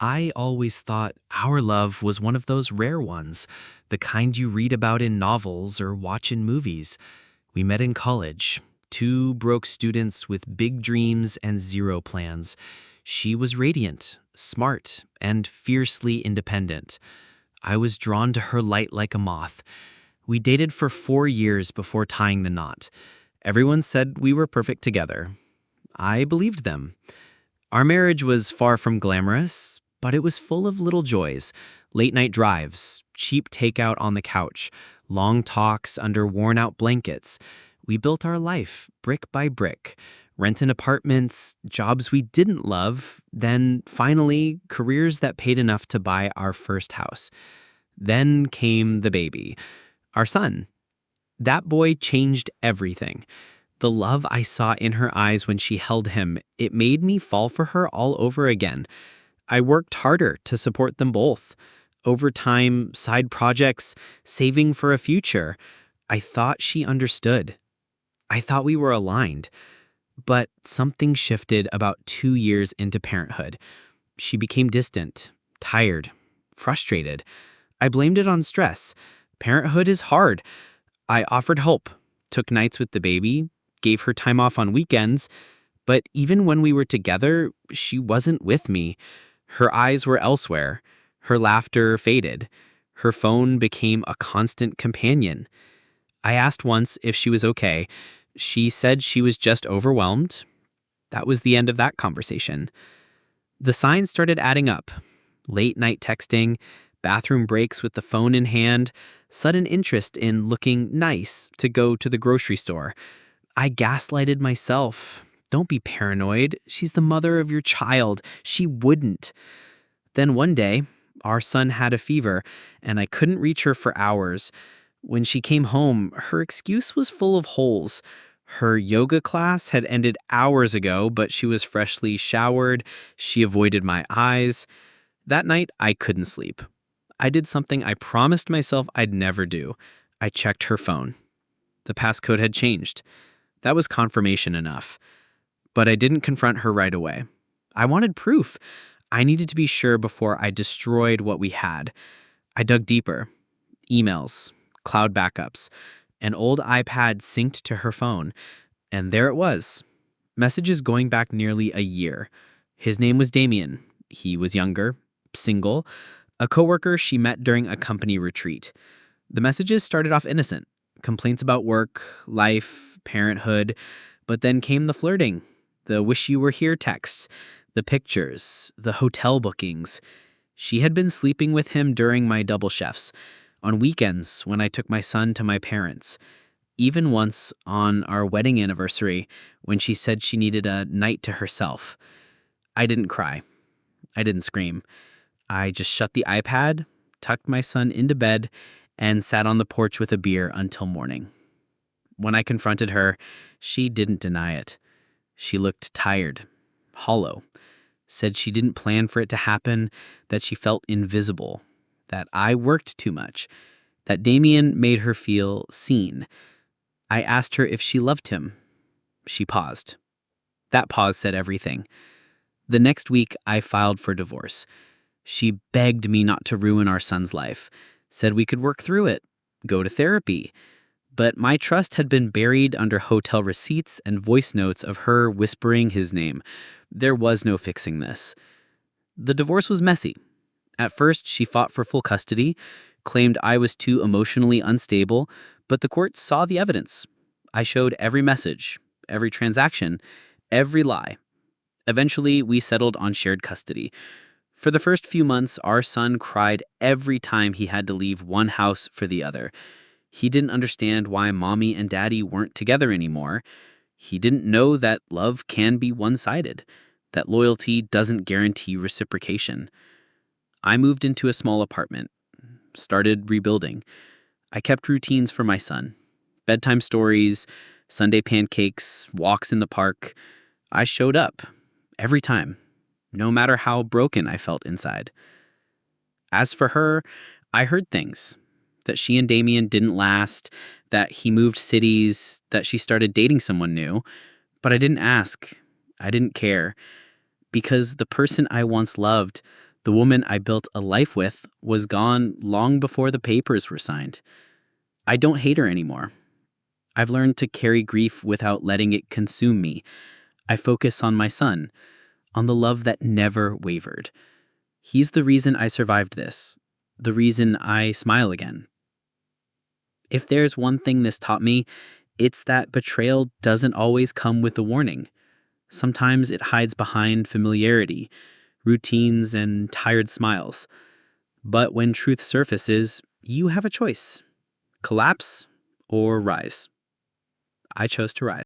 I always thought our love was one of those rare ones, the kind you read about in novels or watch in movies. We met in college, two broke students with big dreams and zero plans. She was radiant, smart, and fiercely independent. I was drawn to her light like a moth. We dated for 4 years before tying the knot. Everyone said we were perfect together. I believed them. Our marriage was far from glamorous, but it was full of little joys: late night drives, cheap takeout on the couch, long talks under worn out blankets. We built our life brick by brick, rented apartments, jobs we didn't love, then finally, careers that paid enough to buy our first house. Then came the baby, our son. That boy changed everything. The love I saw in her eyes when she held him, it made me fall for her all over again. I worked harder to support them both. Overtime, side projects, saving for a future. I thought she understood. I thought we were aligned. But something shifted about 2 years into parenthood. She became distant, tired, frustrated. I blamed it on stress. Parenthood is hard. I offered help, took nights with the baby, gave her time off on weekends, but even when we were together, she wasn't with me. Her eyes were elsewhere. Her laughter faded. Her phone became a constant companion. I asked once if she was okay. She said she was just overwhelmed. That was the end of that conversation. The signs started adding up: late night texting, bathroom breaks with the phone in hand, sudden interest in looking nice to go to the grocery store. I gaslighted myself. Don't be paranoid. She's the mother of your child. She wouldn't. Then one day, our son had a fever, and I couldn't reach her for hours. When she came home, her excuse was full of holes. Her yoga class had ended hours ago, but she was freshly showered. She avoided my eyes. That night, I couldn't sleep. I did something I promised myself I'd never do. I checked her phone. The passcode had changed. That was confirmation enough. But I didn't confront her right away. I wanted proof. I needed to be sure before I destroyed what we had. I dug deeper. Emails, cloud backups, an old iPad synced to her phone. And there it was. Messages going back nearly a year. His name was Damien. He was younger, single, a coworker she met during a company retreat. The messages started off innocent: complaints about work, life, parenthood, but then came the flirting, the wish you were here texts, the pictures, the hotel bookings. She had been sleeping with him during my double shifts, on weekends when I took my son to my parents, even once on our wedding anniversary when she said she needed a night to herself. I didn't cry. I didn't scream. I just shut the iPad, tucked my son into bed, and sat on the porch with a beer until morning. When I confronted her, she didn't deny it. She looked tired, hollow, said she didn't plan for it to happen, that she felt invisible, that I worked too much, that Damien made her feel seen. I asked her if she loved him. She paused. That pause said everything. The next week, I filed for divorce. She begged me not to ruin our son's life, said we could work through it, go to therapy. But my trust had been buried under hotel receipts and voice notes of her whispering his name. There was no fixing this. The divorce was messy. At first, she fought for full custody, claimed I was too emotionally unstable, but the court saw the evidence. I showed every message, every transaction, every lie. Eventually, we settled on shared custody. For the first few months, our son cried every time he had to leave one house for the other. He didn't understand why mommy and daddy weren't together anymore. He didn't know that love can be one-sided, that loyalty doesn't guarantee reciprocation. I moved into a small apartment, started rebuilding. I kept routines for my son: bedtime stories, Sunday pancakes, walks in the park. I showed up every time, no matter how broken I felt inside. As for her, I heard things: that she and Damien didn't last, that he moved cities, that she started dating someone new. But I didn't ask. I didn't care. Because the person I once loved, The woman I built a life with was gone long before the papers were signed. I don't hate her anymore. I've learned to carry grief without letting it consume me. I focus on my son, on the love that never wavered. He's the reason I survived this, the reason I smile again. If there's one thing this taught me, it's that betrayal doesn't always come with a warning. Sometimes it hides behind familiarity, routines, and tired smiles. But when truth surfaces, you have a choice: collapse or rise. I chose to rise.